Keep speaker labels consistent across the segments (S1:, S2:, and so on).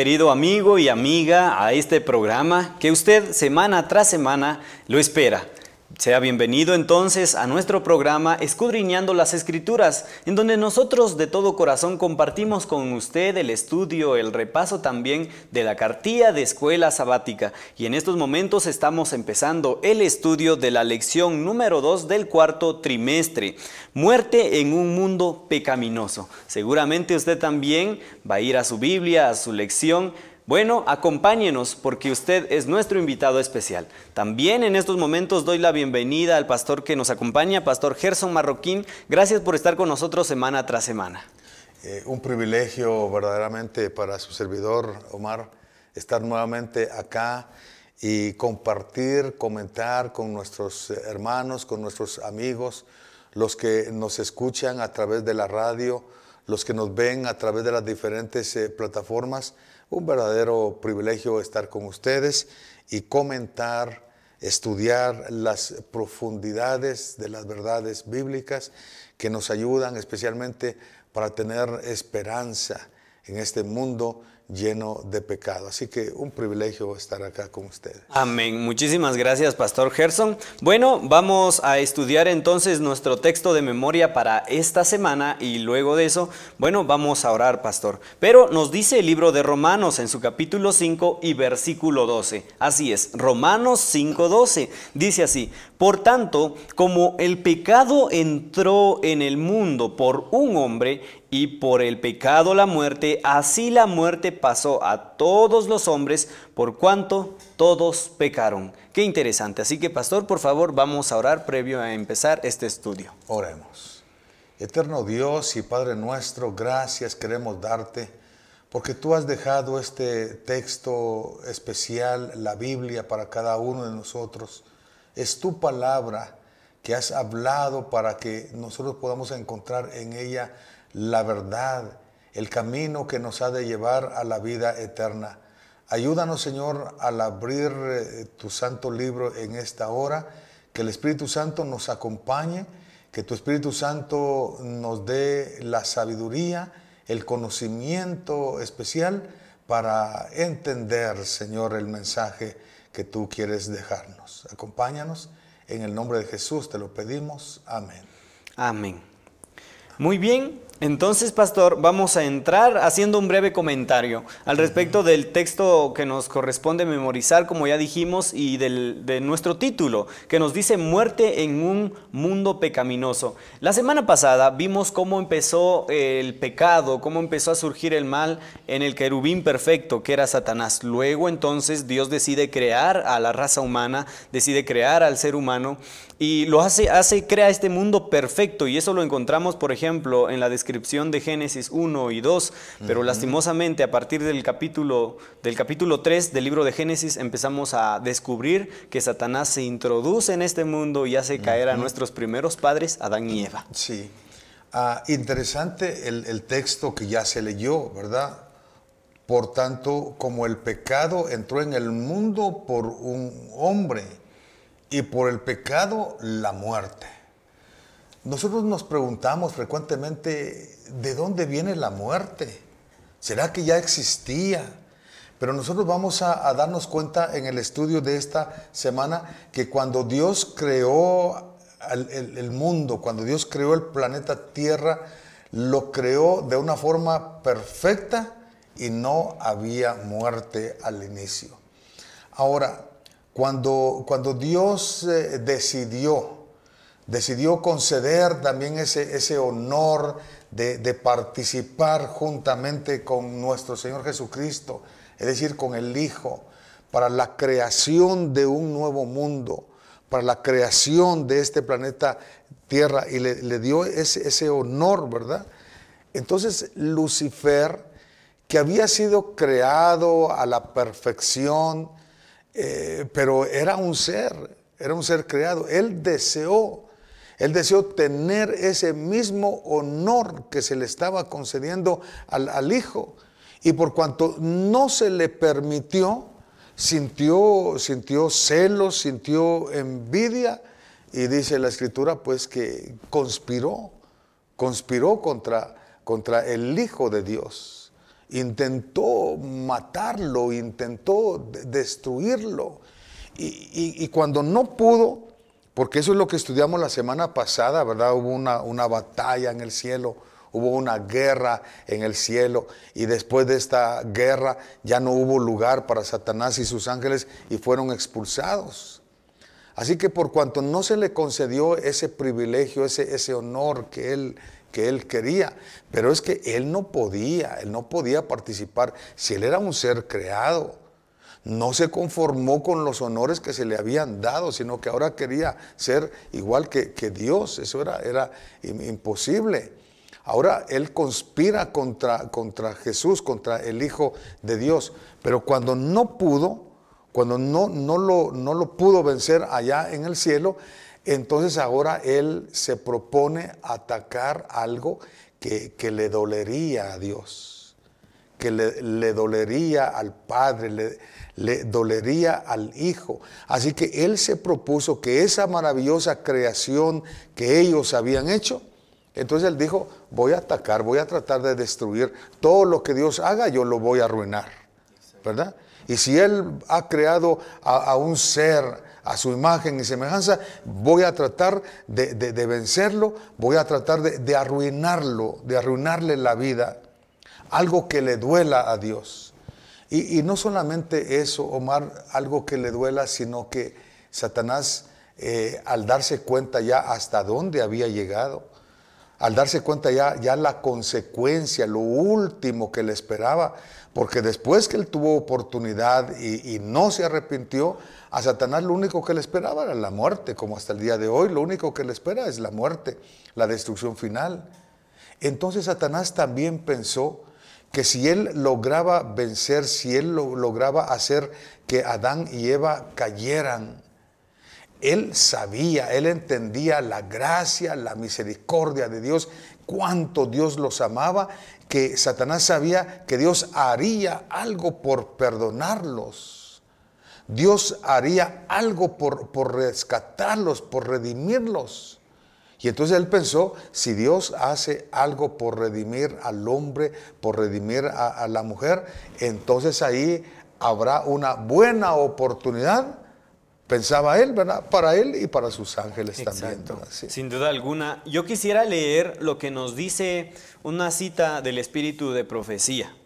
S1: querido amigo y amiga, a este programa que usted semana tras semana lo espera. Sea bienvenido entonces a nuestro programa Escudriñando las Escrituras, en donde nosotros de todo corazón compartimos con usted el estudio, el repaso también de la cartilla de escuela sabática. Y en estos momentos estamos empezando el estudio de la lección número 2 del cuarto trimestre, Muerte en un mundo pecaminoso. Seguramente usted también va a ir a su Biblia, a su lección. Bueno, acompáñenos porque usted es nuestro invitado especial. También en estos momentos doy la bienvenida al pastor que nos acompaña, Pastor Gerson Marroquín. Gracias por estar con nosotros semana tras semana.
S2: Un privilegio verdaderamente para su servidor, Omar, estar nuevamente acá y compartir, comentar con nuestros hermanos, con nuestros amigos, los que nos escuchan a través de la radio, los que nos ven a través de las diferentes plataformas. Un verdadero privilegio estar con ustedes y comentar, estudiar las profundidades de las verdades bíblicas que nos ayudan especialmente para tener esperanza en este mundo lleno de pecado. Así que un privilegio estar acá con ustedes.
S1: Amén. Muchísimas gracias, Pastor Gerson. Bueno, vamos a estudiar entonces nuestro texto de memoria para esta semana y luego de eso, bueno, vamos a orar, Pastor. Pero nos dice el libro de Romanos en su capítulo 5 y versículo 12. Así es, Romanos 5:12. Dice así: por tanto, como el pecado entró en el mundo por un hombre, y por el pecado la muerte, así la muerte pasó a todos los hombres, por cuanto todos pecaron. Qué interesante. Así que, pastor, por favor, vamos a orar previo a empezar este estudio.
S2: Oremos. Eterno Dios y Padre nuestro, gracias queremos darte, porque tú has dejado este texto especial, la Biblia, para cada uno de nosotros. Es tu palabra que has hablado para que nosotros podamos encontrar en ella la verdad, el camino que nos ha de llevar a la vida eterna. Ayúdanos, Señor, al abrir tu santo libro en esta hora, que el Espíritu Santo nos acompañe, que tu Espíritu Santo nos dé la sabiduría, el conocimiento especial para entender, Señor, el mensaje que tú quieres dejarnos. Acompáñanos, en el nombre de Jesús te lo pedimos. Amén.
S1: Amén. Muy bien. Entonces, pastor, vamos a entrar haciendo un breve comentario al respecto del texto que nos corresponde memorizar, como ya dijimos, y de nuestro título, que nos dice Muerte en un mundo pecaminoso. La semana pasada vimos cómo empezó el pecado, cómo empezó a surgir el mal en el querubín perfecto, que era Satanás. Luego, entonces, Dios decide crear a la raza humana, decide crear al ser humano, y lo crea este mundo perfecto, y eso lo encontramos, por ejemplo, en la descripción de Génesis 1 y 2, pero lastimosamente a partir del capítulo 3 del libro de Génesis empezamos a descubrir que Satanás se introduce en este mundo y hace caer a nuestros primeros padres, Adán y Eva.
S2: Sí, interesante el texto que ya se leyó, ¿verdad? Por tanto, como el pecado entró en el mundo por un hombre, y por el pecado la muerte. Nosotros nos preguntamos frecuentemente, ¿de dónde viene la muerte? ¿Será que ya existía? Pero nosotros vamos a darnos cuenta en el estudio de esta semana que cuando Dios creó el mundo, cuando Dios creó el planeta Tierra, lo creó de una forma perfecta y no había muerte al inicio. Ahora, cuando Dios decidió conceder también ese honor de participar juntamente con nuestro Señor Jesucristo, es decir, con el Hijo, para la creación de un nuevo mundo, para la creación de este planeta Tierra, y le dio ese honor, ¿verdad? Entonces Lucifer, que había sido creado a la perfección, pero era un ser creado. Él deseó tener ese mismo honor que se le estaba concediendo al Hijo, y por cuanto no se le permitió, sintió celos, sintió envidia, y dice la Escritura pues que conspiró contra el Hijo de Dios. intentó matarlo, intentó destruirlo. Y cuando no pudo, porque eso es lo que estudiamos la semana pasada, ¿verdad? Hubo una batalla en el cielo, hubo una guerra en el cielo, y después de esta guerra ya no hubo lugar para Satanás y sus ángeles y fueron expulsados. Así que por cuanto no se le concedió ese privilegio, ese honor que él quería, pero es que él no podía participar. Si él era un ser creado, no se conformó con los honores que se le habían dado, sino que ahora quería ser igual que Dios. Eso era imposible. Ahora él conspira contra Jesús, contra el Hijo de Dios. Pero cuando no pudo, cuando no lo pudo vencer allá en el cielo, entonces ahora él se propone atacar algo que le dolería a Dios, que le dolería al Padre, le dolería al Hijo. Así que él se propuso que esa maravillosa creación que ellos habían hecho, entonces él dijo, voy a atacar, voy a tratar de destruir todo lo que Dios haga, yo lo voy a arruinar, ¿verdad? Y si él ha creado a un ser a su imagen y semejanza, voy a tratar de vencerlo, voy a tratar de arruinarlo, de arruinarle la vida, algo que le duela a Dios. Y no solamente eso, Omar, algo que le duela, sino que Satanás, al darse cuenta ya hasta dónde había llegado, al darse cuenta ya la consecuencia, lo último que le esperaba, porque después que él tuvo oportunidad y no se arrepintió, a Satanás lo único que le esperaba era la muerte, como hasta el día de hoy, lo único que le espera es la muerte, la destrucción final. Entonces Satanás también pensó que si él lograba vencer, si él lograba hacer que Adán y Eva cayeran, él sabía, él entendía la gracia, la misericordia de Dios, cuánto Dios los amaba, que Satanás sabía que Dios haría algo por perdonarlos. Dios haría algo por rescatarlos, por redimirlos. Y entonces él pensó, si Dios hace algo por redimir al hombre, por redimir a la mujer, entonces ahí habrá una buena oportunidad, pensaba él, ¿verdad? Para él y para sus ángeles.
S1: Exacto.
S2: También. Sí.
S1: Sin duda alguna. Yo quisiera leer lo que nos dice una cita del Espíritu de Profecía.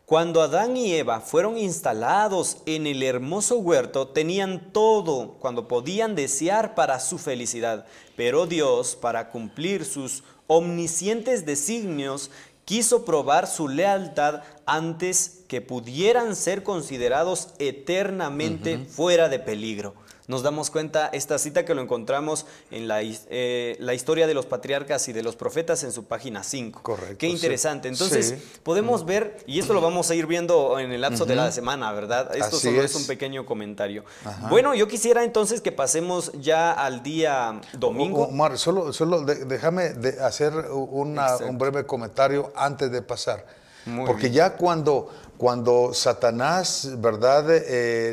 S1: Cuando Adán y Eva fueron instalados en el hermoso huerto, tenían todo cuando podían desear para su felicidad. Pero Dios, para cumplir sus omniscientes designios, quiso probar su lealtad antes que pudieran ser considerados eternamente fuera de peligro. Nos damos cuenta, esta cita que lo encontramos en la historia de los patriarcas y de los profetas en su página 5.
S2: Correcto.
S1: Qué interesante.
S2: Sí.
S1: Entonces,
S2: Sí.
S1: podemos ver, y esto lo vamos a ir viendo en el lapso de la semana, ¿verdad? Esto
S2: Así
S1: solo
S2: es
S1: es un pequeño comentario.
S2: Ajá.
S1: Bueno, yo quisiera entonces que pasemos ya al día domingo.
S2: Omar, solo déjame hacer un breve comentario antes de pasar.
S1: Muy
S2: Porque
S1: bien.
S2: ya cuando Satanás, ¿verdad?,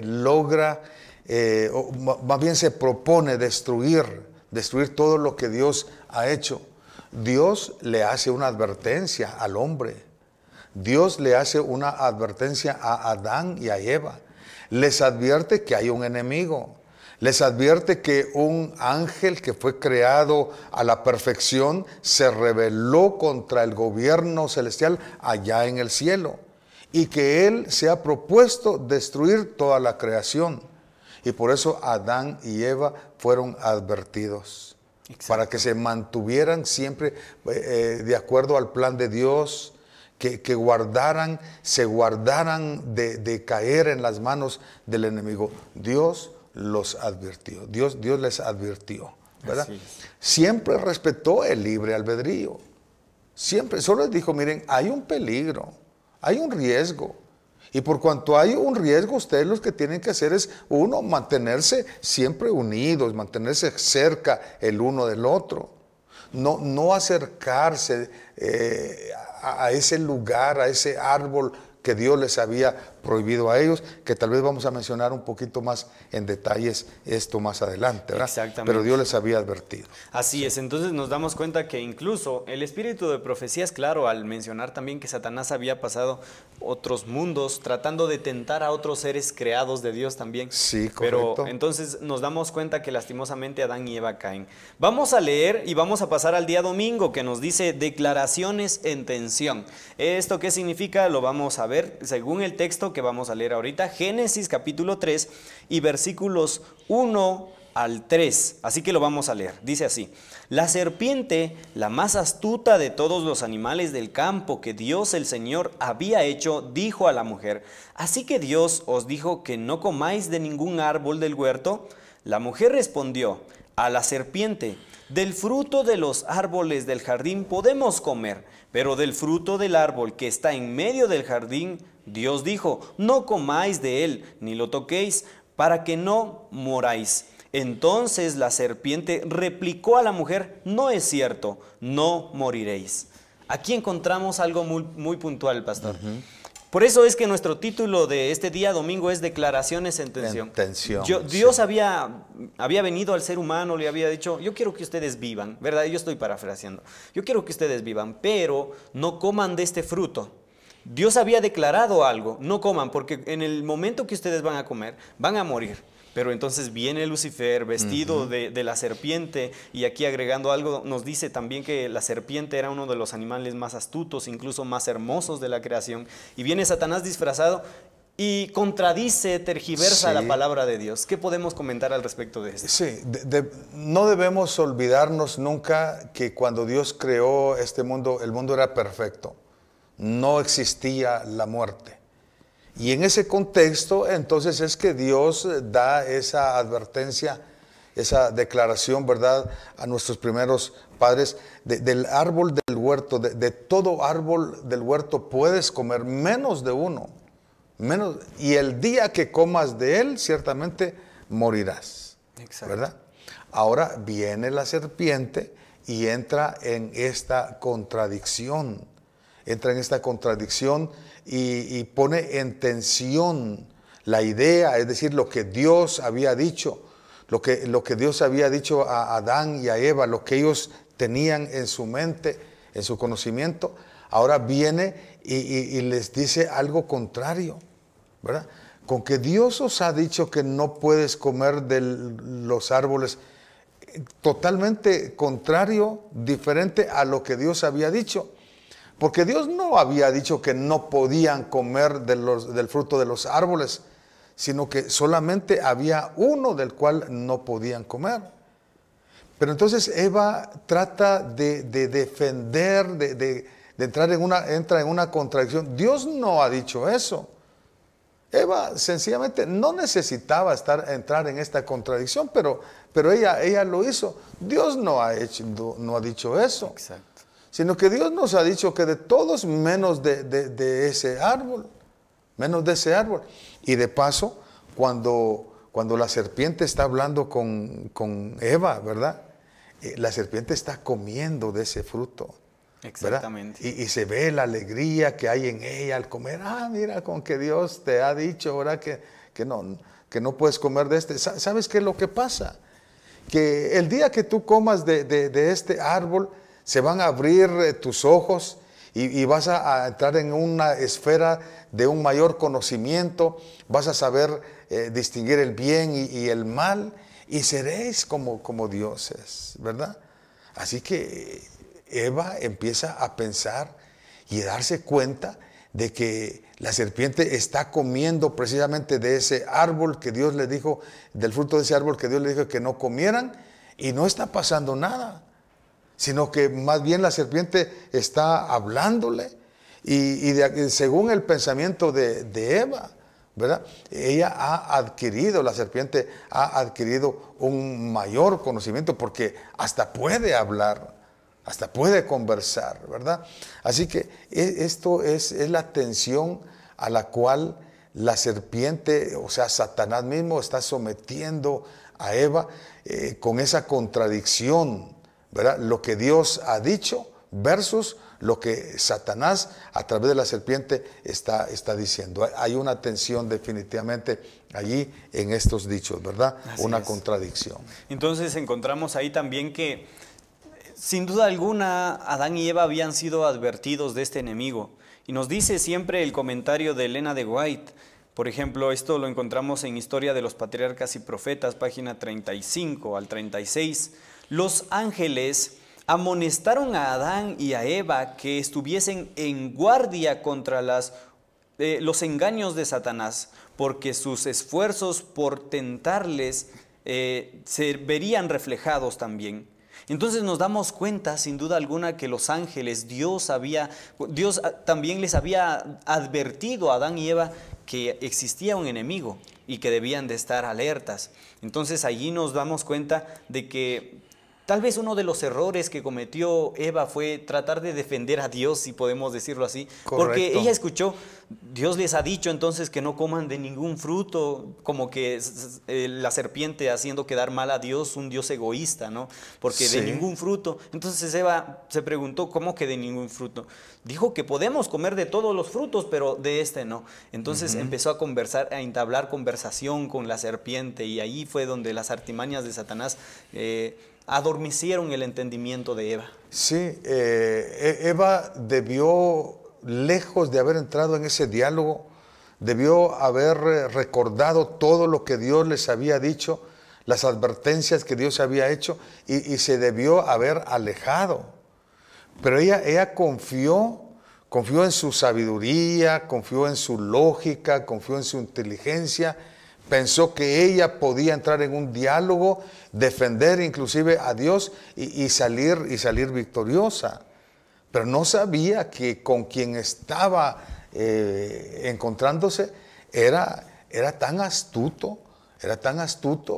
S2: logra, o más bien se propone destruir todo lo que Dios ha hecho, Dios le hace una advertencia al hombre. Dios le hace una advertencia a Adán y a Eva. Les advierte que hay un enemigo. Les advierte que un ángel que fue creado a la perfección se rebeló contra el gobierno celestial allá en el cielo y que él se ha propuesto destruir toda la creación. Y por eso Adán y Eva fueron advertidos. Exacto. Para que se mantuvieran siempre de acuerdo al plan de Dios, que se guardaran de caer en las manos del enemigo. Dios los advirtió, Dios les advirtió, ¿verdad? Siempre respetó el libre albedrío, siempre, solo les dijo, miren, hay un peligro, hay un riesgo, y por cuanto hay un riesgo, ustedes lo que tienen que hacer es, uno, mantenerse siempre unidos, mantenerse cerca el uno del otro, no acercarse a ese lugar, a ese árbol que Dios les había prohibido a ellos, que tal vez vamos a mencionar un poquito más en detalles esto más adelante, ¿verdad?
S1: Exactamente.
S2: Pero Dios les había advertido.
S1: Así es, entonces nos damos cuenta que incluso el espíritu de profecía es claro al mencionar también que Satanás había pasado otros mundos tratando de tentar a otros seres creados de Dios también.
S2: Sí, correcto.
S1: Pero entonces nos damos cuenta que lastimosamente Adán y Eva caen. Vamos a leer y vamos a pasar al día domingo que nos dice declaraciones en tensión. ¿Esto qué significa? Lo vamos a ver según el texto que vamos a leer ahorita, Génesis capítulo 3 y versículos 1 al 3, así que lo vamos a leer. Dice así: la serpiente, la más astuta de todos los animales del campo que Dios el Señor había hecho, dijo a la mujer: ¿así que Dios os dijo que no comáis de ningún árbol del huerto? La mujer respondió a la serpiente: del fruto de los árboles del jardín podemos comer, pero del fruto del árbol que está en medio del jardín, Dios dijo: no comáis de él, ni lo toquéis, para que no moráis. Entonces la serpiente replicó a la mujer: no es cierto, no moriréis. Aquí encontramos algo muy puntual, pastor. Por eso es que nuestro título de este día domingo es Declaraciones en tensión. Dios había venido al ser humano, le había dicho: yo quiero que ustedes vivan, ¿verdad? Yo estoy parafraseando. Yo quiero que ustedes vivan, pero no coman de este fruto. Dios había declarado algo: no coman, porque en el momento que ustedes van a comer, van a morir. Pero entonces viene Lucifer vestido de la serpiente, y aquí agregando algo, nos dice también que la serpiente era uno de los animales más astutos, incluso más hermosos de la creación, y viene Satanás disfrazado y contradice, tergiversa la palabra de Dios. ¿Qué podemos comentar al respecto de esto?
S2: Sí, no debemos olvidarnos nunca que cuando Dios creó este mundo, el mundo era perfecto, no existía la muerte. Y en ese contexto, entonces, es que Dios da esa advertencia, esa declaración, ¿verdad?, a nuestros primeros padres, del árbol del huerto, de todo árbol del huerto puedes comer, menos de uno, y el día que comas de él, ciertamente morirás. Exacto. ¿Verdad? Ahora viene la serpiente y entra en esta contradicción. Y pone en tensión la idea, es decir, lo que Dios había dicho, lo que Dios había dicho a Adán y a Eva, lo que ellos tenían en su mente, en su conocimiento. Ahora viene y les dice algo contrario, ¿verdad? Con que Dios os ha dicho que no puedes comer de los árboles, totalmente contrario, diferente a lo que Dios había dicho. Porque Dios no había dicho que no podían comer del fruto de los árboles, sino que solamente había uno del cual no podían comer. Pero entonces Eva trata de defender, de entrar entra en una contradicción. Dios no ha dicho eso. Eva sencillamente no necesitaba entrar en esta contradicción, pero ella lo hizo. Dios no ha dicho eso.
S1: Exacto.
S2: Sino que Dios nos ha dicho que de todos menos de ese árbol, menos de ese árbol. Y de paso, cuando la serpiente está hablando con Eva, ¿verdad? La serpiente está comiendo de ese fruto.
S1: Exactamente.
S2: Y se ve la alegría que hay en ella al comer. Mira, con que Dios te ha dicho, ¿verdad? Que no puedes comer de este. ¿Sabes qué es lo que pasa? Que el día que tú comas de este árbol, se van a abrir tus ojos y vas a entrar en una esfera de un mayor conocimiento, vas a saber distinguir el bien y el mal, y seréis como dioses, ¿verdad? Así que Eva empieza a pensar y a darse cuenta de que la serpiente está comiendo precisamente de ese árbol que Dios le dijo, del fruto de ese árbol que Dios le dijo que no comieran, y no está pasando nada. Sino que más bien la serpiente está hablándole y según el pensamiento de Eva, ¿verdad? La serpiente ha adquirido un mayor conocimiento porque hasta puede hablar, hasta puede conversar, ¿verdad? Así que esto es la tensión a la cual la serpiente, o sea, Satanás mismo está sometiendo a Eva con esa contradicción, ¿verdad? Lo que Dios ha dicho, versus lo que Satanás a través de la serpiente está diciendo. Hay una tensión definitivamente allí en estos dichos, ¿verdad?
S1: Así
S2: una
S1: es.
S2: contradicción.
S1: Entonces encontramos ahí también que, sin duda alguna, Adán y Eva habían sido advertidos de este enemigo. Y nos dice siempre el comentario de Elena de White. Por ejemplo, esto lo encontramos en Historia de los Patriarcas y Profetas, página 35 al 36. Los ángeles amonestaron a Adán y a Eva que estuviesen en guardia contra los engaños de Satanás, porque sus esfuerzos por tentarles se verían reflejados también. Entonces nos damos cuenta, sin duda alguna, que los ángeles, Dios también les había advertido a Adán y Eva que existía un enemigo y que debían de estar alertas. Entonces allí nos damos cuenta de que tal vez uno de los errores que cometió Eva fue tratar de defender a Dios, si podemos decirlo así.
S2: Correcto.
S1: Porque ella escuchó, Dios les ha dicho entonces que no coman de ningún fruto, como que la serpiente haciendo quedar mal a Dios, un Dios egoísta, ¿no? Porque
S2: Sí.
S1: de ningún fruto. Entonces Eva se preguntó, ¿cómo que de ningún fruto? Dijo que podemos comer de todos los frutos, pero de este no. Entonces empezó a conversar, a entablar conversación con la serpiente, y ahí fue donde las artimañas de Satanás adormecieron el entendimiento de Eva.
S2: Sí, Eva debió, lejos de haber entrado en ese diálogo, debió haber recordado todo lo que Dios les había dicho, las advertencias que Dios había hecho, y se debió haber alejado. Pero ella confió en su sabiduría, confió en su lógica, confió en su inteligencia. Pensó que ella podía entrar en un diálogo, defender inclusive a Dios y salir victoriosa. Pero no sabía que con quien estaba encontrándose era tan astuto,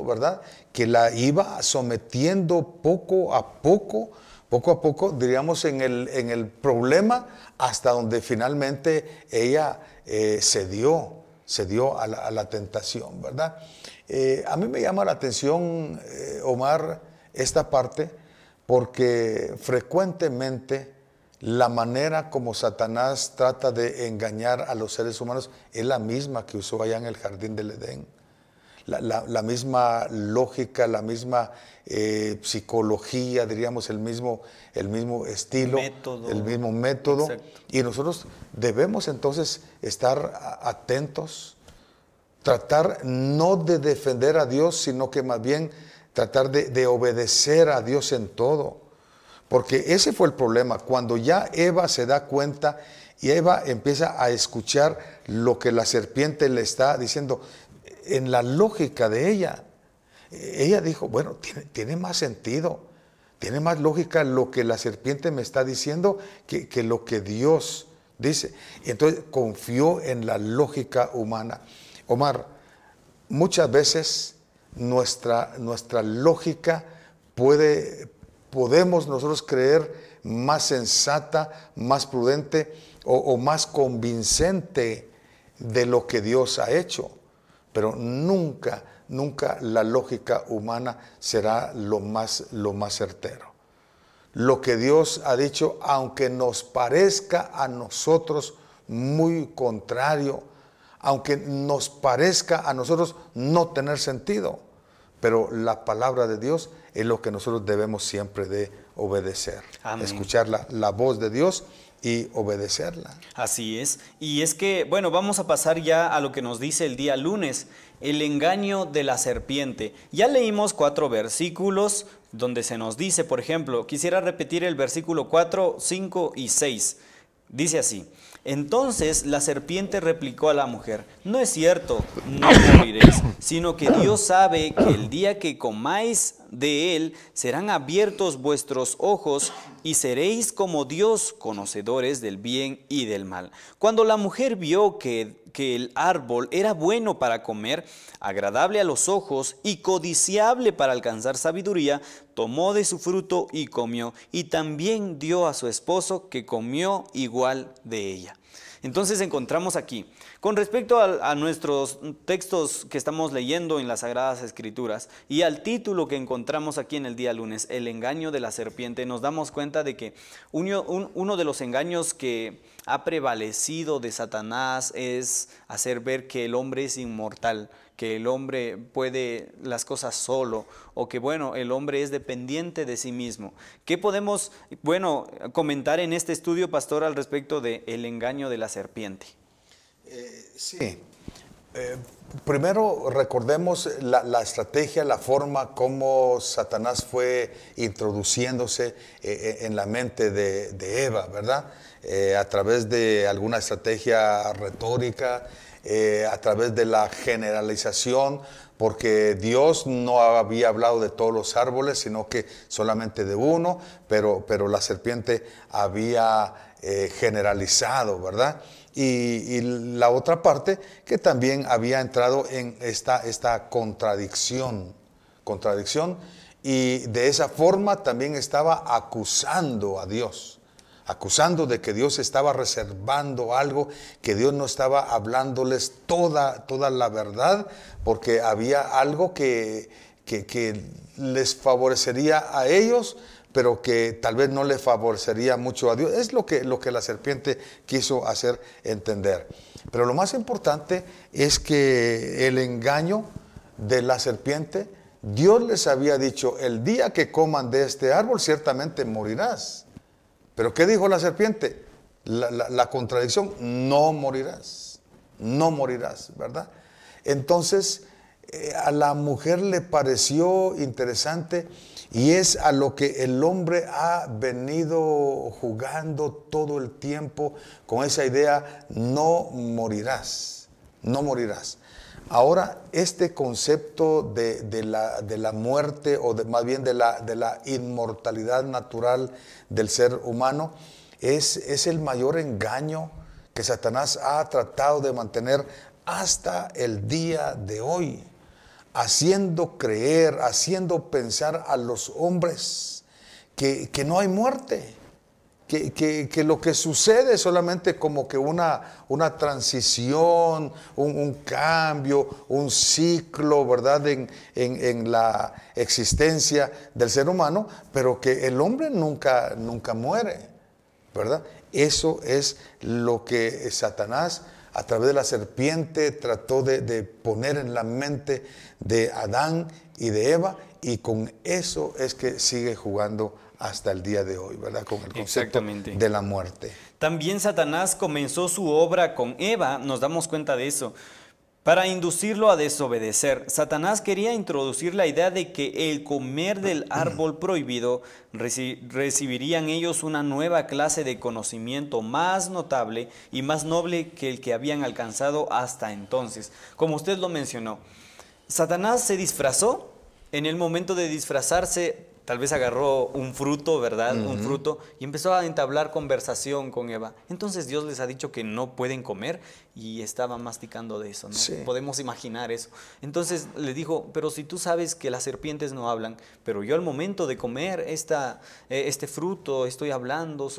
S2: ¿verdad? Que la iba sometiendo poco a poco, diríamos, en el problema, hasta donde finalmente ella cedió a la tentación, ¿verdad? A mí me llama la atención, Omar, esta parte, porque frecuentemente la manera como Satanás trata de engañar a los seres humanos es la misma que usó allá en el jardín del Edén. La misma lógica, la misma psicología, diríamos, el mismo estilo, el mismo método.
S1: Exacto.
S2: Y nosotros debemos entonces estar atentos, tratar no de defender a Dios, sino que más bien tratar de obedecer a Dios en todo. Porque ese fue el problema, cuando ya Eva se da cuenta y Eva empieza a escuchar lo que la serpiente le está diciendo. En la lógica de ella dijo, bueno, tiene más sentido, tiene más lógica lo que la serpiente me está diciendo que lo que Dios dice. Y entonces confió en la lógica humana. Omar, muchas veces nuestra lógica podemos nosotros creer más sensata, más prudente o más convincente de lo que Dios ha hecho. Pero nunca la lógica humana será lo más certero. Lo que Dios ha dicho, aunque nos parezca a nosotros muy contrario, aunque nos parezca a nosotros no tener sentido, pero la palabra de Dios es lo que nosotros debemos siempre de obedecer.
S1: Amén.
S2: Escuchar la voz de Dios y obedecerla.
S1: Así es. Y es que, bueno, vamos a pasar ya a lo que nos dice el día lunes, el engaño de la serpiente. Ya leímos 4 versículos donde se nos dice, por ejemplo, quisiera repetir el versículo 4, 5 y 6. Dice así: entonces la serpiente replicó a la mujer, no es cierto, no moriréis, sino que Dios sabe que el día que comáis de él serán abiertos vuestros ojos y seréis como Dios, conocedores del bien y del mal. Cuando la mujer vio que el árbol era bueno para comer, agradable a los ojos y codiciable para alcanzar sabiduría, tomó de su fruto y comió, y también dio a su esposo, que comió igual de ella. Entonces encontramos aquí, con respecto a nuestros textos que estamos leyendo en las Sagradas Escrituras y al título que encontramos aquí en el día lunes, el engaño de la serpiente, nos damos cuenta de que uno de los engaños que ha prevalecido de Satanás es hacer ver que el hombre es inmortal, que el hombre puede las cosas solo, o que bueno, el hombre es dependiente de sí mismo. ¿Qué podemos, comentar en este estudio, pastor, al respecto de el engaño de la serpiente?
S2: Sí. Primero recordemos la estrategia, la forma como Satanás fue introduciéndose en la mente de Eva, ¿verdad? A través de alguna estrategia retórica, a través de la generalización, porque Dios no había hablado de todos los árboles, sino que solamente de uno, pero la serpiente había generalizado, ¿verdad? Y la otra parte que también había entrado en esta contradicción, y de esa forma también estaba acusando a Dios, acusando de que Dios estaba reservando algo, que Dios no estaba hablándoles toda la verdad, porque había algo que les favorecería a ellos, pero que tal vez no le favorecería mucho a Dios. Es lo que la serpiente quiso hacer entender. Pero lo más importante es que el engaño de la serpiente, Dios les había dicho, el día que coman de este árbol ciertamente morirás. Pero ¿qué dijo la serpiente? La contradicción, no morirás, ¿verdad? Entonces, a la mujer le pareció interesante, y es a lo que el hombre ha venido jugando todo el tiempo, con esa idea, no morirás. Ahora, este concepto de la muerte, o más bien de la inmortalidad natural del ser humano, es el mayor engaño que Satanás ha tratado de mantener hasta el día de hoy, haciendo creer, haciendo pensar a los hombres que no hay muerte, que lo que sucede es solamente como que una transición, un cambio, un ciclo, ¿verdad? En la existencia del ser humano, pero que el hombre nunca muere, ¿verdad? Eso es lo que Satanás, a través de la serpiente, trató de poner en la mente de Adán y de Eva, y con eso es que sigue jugando hasta el día de hoy, ¿verdad? Con el concepto de la muerte.
S1: También Satanás comenzó su obra con Eva, nos damos cuenta de eso, para inducirlo a desobedecer. Satanás quería introducir la idea de que el comer del árbol prohibido recibirían ellos una nueva clase de conocimiento más notable y más noble que el que habían alcanzado hasta entonces. Como usted lo mencionó, Satanás se disfrazó. En el momento de disfrazarse, tal vez agarró un fruto, ¿verdad? Un fruto, y empezó a entablar conversación con Eva. Entonces Dios les ha dicho que no pueden comer, y estaba masticando de eso, ¿no?
S2: Sí.
S1: Podemos imaginar eso. Entonces le dijo, pero si tú sabes que las serpientes no hablan, pero yo al momento de comer este fruto estoy hablando,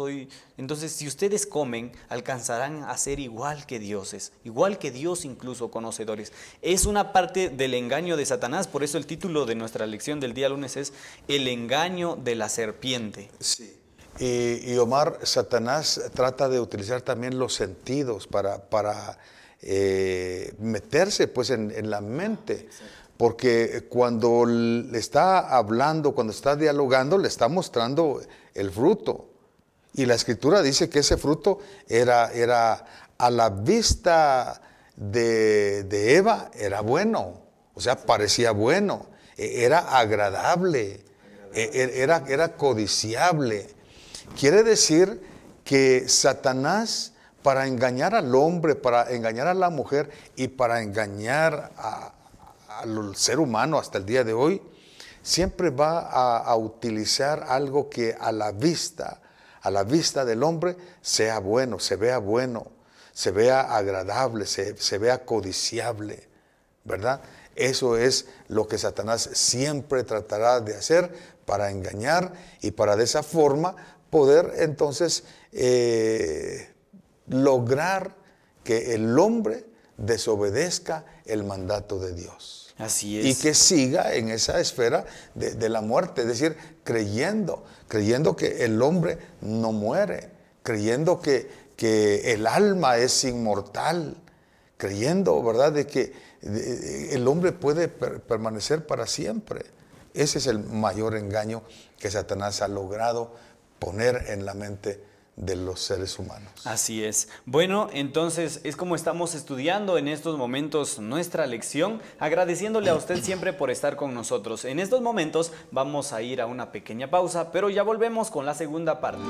S1: entonces si ustedes comen, alcanzarán a ser igual que dioses, igual que Dios, incluso conocedores. Es una parte del engaño de Satanás, por eso el título de nuestra lección del día lunes es el engaño de la serpiente.
S2: Sí. Y Omar, Satanás trata de utilizar también los sentidos para meterse pues en la mente. Porque cuando le está hablando, cuando está dialogando, le está mostrando el fruto. Y la Escritura dice que ese fruto era a la vista de Eva, era bueno. O sea, parecía bueno, era agradable, era codiciable. Quiere decir que Satanás, para engañar al hombre, para engañar a la mujer y para engañar al ser humano hasta el día de hoy, siempre va a utilizar algo que a la vista del hombre sea bueno, se vea agradable, se vea codiciable, ¿verdad? Eso es lo que Satanás siempre tratará de hacer para engañar y para de esa forma poder entonces lograr que el hombre desobedezca el mandato de Dios.
S1: Así es.
S2: Y que siga en esa esfera de la muerte, es decir, creyendo que el hombre no muere, creyendo que el alma es inmortal, creyendo, ¿verdad?, de que el hombre puede permanecer para siempre. Ese es el mayor engaño que Satanás ha logrado poner en la mente de los seres humanos.
S1: Así es. Bueno, entonces es como estamos estudiando en estos momentos nuestra lección, agradeciéndole a usted siempre por estar con nosotros. En estos momentos vamos a ir a una pequeña pausa, pero ya volvemos con la segunda parte.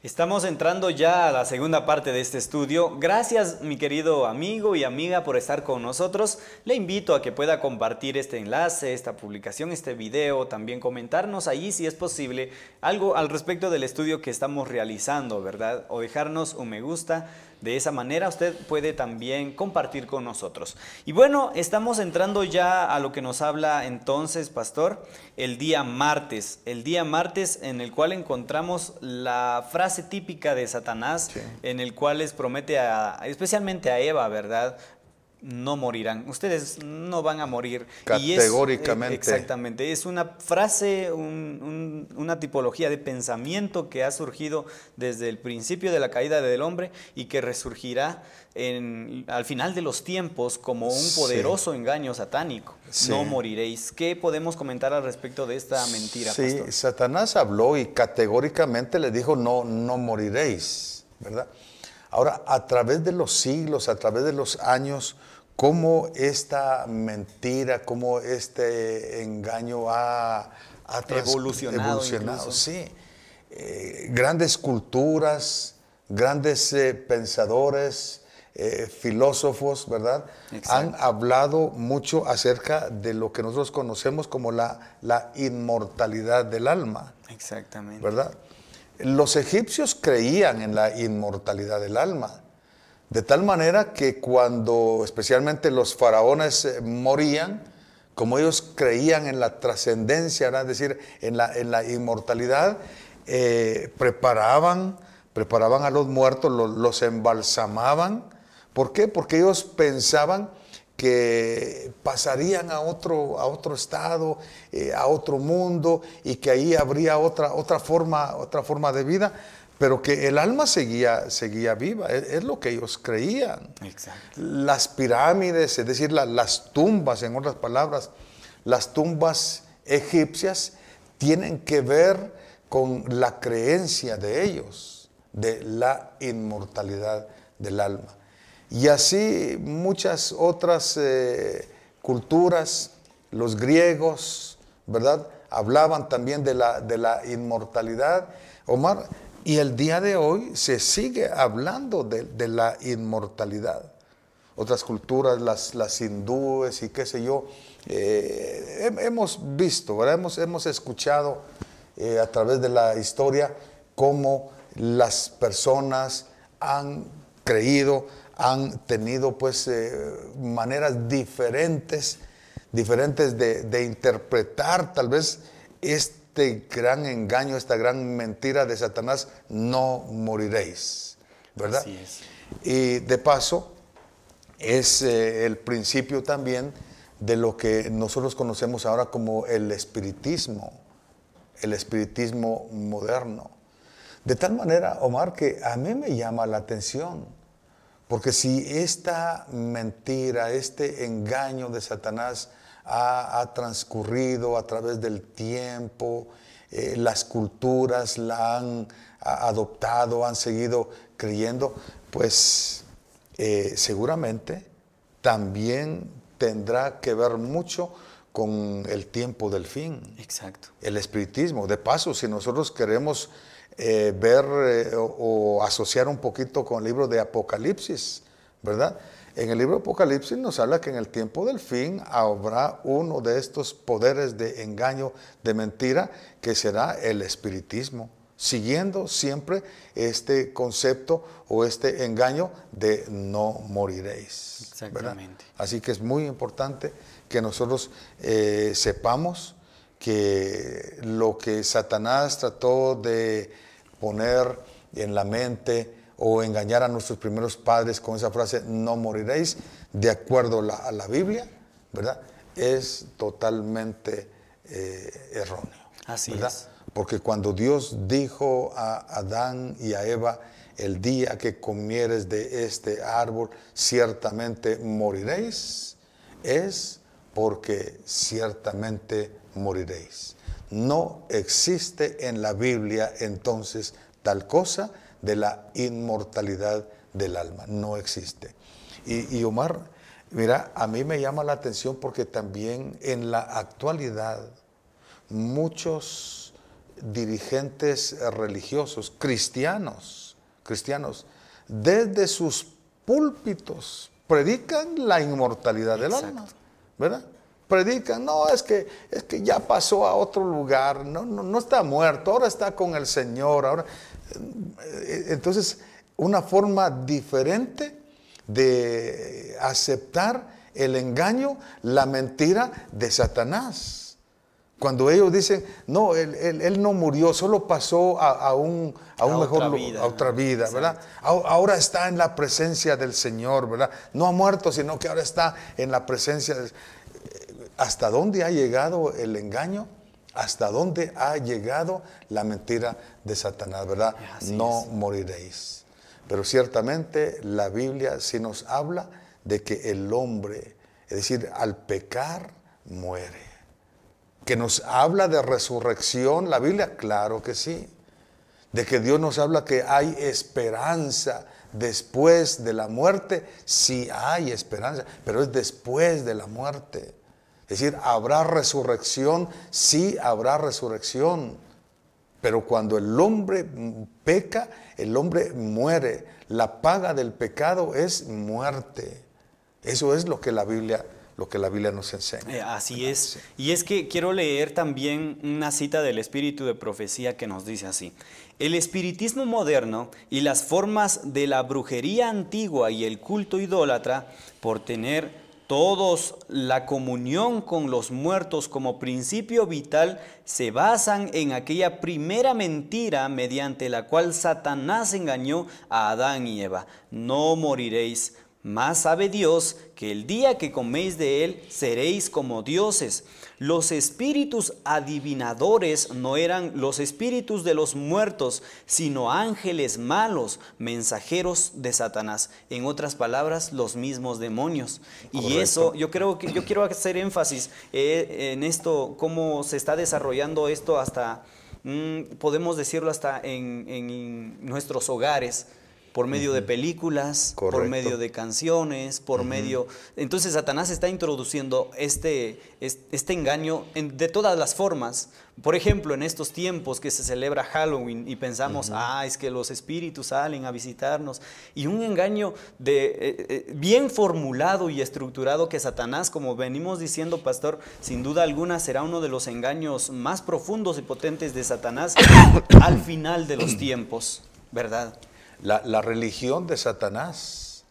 S1: Estamos entrando ya a la segunda parte de este estudio. Gracias, mi querido amigo y amiga, por estar con nosotros. Le invito a que pueda compartir este enlace, esta publicación, este video, también comentarnos ahí si es posible algo al respecto del estudio que estamos realizando, ¿verdad? O dejarnos un me gusta. De esa manera usted puede también compartir con nosotros. Y bueno, estamos entrando ya a lo que nos habla entonces, pastor, el día martes en el cual encontramos la frase típica de Satanás, sí, en el cual les promete especialmente a Eva, ¿verdad? No morirán, ustedes no van a morir.
S2: Categóricamente.
S1: Exactamente, es una frase, una tipología de pensamiento que ha surgido desde el principio de la caída del hombre y que resurgirá al final de los tiempos como un poderoso engaño satánico. Sí. No moriréis. ¿Qué podemos comentar al respecto de esta mentira,
S2: sí,
S1: pastor?
S2: Satanás habló y categóricamente le dijo no moriréis, ¿verdad? Ahora, a través de los siglos, a través de los años, cómo esta mentira, cómo este engaño ha evolucionado sí. Grandes culturas, grandes pensadores, filósofos, ¿verdad? Exacto. Han hablado mucho acerca de lo que nosotros conocemos como la inmortalidad del alma.
S1: Exactamente.
S2: ¿Verdad? Los egipcios creían en la inmortalidad del alma, de tal manera que cuando especialmente los faraones morían, como ellos creían en la trascendencia, es decir, en la inmortalidad, preparaban a los muertos, los embalsamaban. ¿Por qué? Porque ellos pensaban que pasarían a otro estado, a otro mundo, y que ahí habría otra forma de vida, pero que el alma seguía viva, es lo que ellos creían.
S1: Exacto.
S2: Las pirámides, es decir, las tumbas, en otras palabras, las tumbas egipcias tienen que ver con la creencia de ellos, de la inmortalidad del alma. Y así muchas otras culturas, los griegos, ¿verdad?, hablaban también de la inmortalidad, Omar, y el día de hoy se sigue hablando de la inmortalidad. Otras culturas, las hindúes y qué sé yo, hemos visto, ¿verdad?, hemos escuchado a través de la historia cómo las personas han creído, han tenido pues maneras diferentes de interpretar tal vez este gran engaño, esta gran mentira de Satanás, no moriréis, ¿verdad?
S1: Así es.
S2: Y de paso es el principio también de lo que nosotros conocemos ahora como el espiritismo moderno. De tal manera, Omar, que a mí me llama la atención. Porque si esta mentira, este engaño de Satanás ha transcurrido a través del tiempo, las culturas la han adoptado, han seguido creyendo, pues seguramente también tendrá que ver mucho con el tiempo del fin.
S1: Exacto.
S2: El espiritismo. De paso, si nosotros queremos ver o asociar un poquito con el libro de Apocalipsis, ¿verdad? En el libro de Apocalipsis nos habla que en el tiempo del fin habrá uno de estos poderes de engaño, de mentira, que será el espiritismo, siguiendo siempre este concepto o este engaño de no moriréis.
S1: Exactamente.
S2: ¿Verdad? Así que es muy importante que nosotros sepamos que lo que Satanás trató de poner en la mente o engañar a nuestros primeros padres con esa frase, no moriréis, de acuerdo a la Biblia, ¿verdad? Es totalmente erróneo.
S1: Así
S2: ¿verdad?
S1: es.
S2: Porque cuando Dios dijo a Adán y a Eva, el día que comieres de este árbol, ciertamente moriréis, es porque ciertamente moriréis. No existe en la Biblia entonces tal cosa de la inmortalidad del alma. No existe. Y Omar, mira, a mí me llama la atención porque también en la actualidad muchos dirigentes religiosos, cristianos, desde sus púlpitos predican la inmortalidad del alma, ¿verdad? Predican, no, es que ya pasó a otro lugar, no está muerto, ahora está con el Señor. Ahora. Entonces, una forma diferente de aceptar el engaño, la mentira de Satanás. Cuando ellos dicen, no, él no murió, solo pasó a otra vida, ¿verdad? Ahora está en la presencia del Señor, ¿verdad? No ha muerto, sino que ahora está en la presencia del... ¿Hasta dónde ha llegado el engaño? ¿Hasta dónde ha llegado la mentira de Satanás, verdad? No moriréis. Pero ciertamente la Biblia sí nos habla de que el hombre, es decir, al pecar, muere. Que nos habla de resurrección, la Biblia, claro que sí. De que Dios nos habla que hay esperanza después de la muerte, sí hay esperanza, pero es después de la muerte. Es decir, habrá resurrección, sí habrá resurrección. Pero cuando el hombre peca, el hombre muere. La paga del pecado es muerte. Eso es lo que la Biblia nos enseña.
S1: Así es. Sí. Y es que quiero leer también una cita del Espíritu de Profecía que nos dice así: el espiritismo moderno y las formas de la brujería antigua y el culto idólatra, por tener todos la comunión con los muertos como principio vital, se basan en aquella primera mentira mediante la cual Satanás engañó a Adán y Eva: no moriréis. Mas sabe Dios que el día que coméis de él seréis como dioses. Los espíritus adivinadores no eran los espíritus de los muertos, sino ángeles malos, mensajeros de Satanás. En otras palabras, los mismos demonios. Correcto. Y eso, yo quiero hacer énfasis en esto, cómo se está desarrollando esto hasta, podemos decirlo, hasta en nuestros hogares. Por medio de películas, correcto, por medio de canciones, por medio... Entonces Satanás está introduciendo este engaño de todas las formas. Por ejemplo, en estos tiempos que se celebra Halloween y pensamos, es que los espíritus salen a visitarnos. Y un engaño bien formulado y estructurado que Satanás, como venimos diciendo, pastor, sin duda alguna será uno de los engaños más profundos y potentes de Satanás al final de los tiempos, ¿verdad?
S2: La religión de Satanás,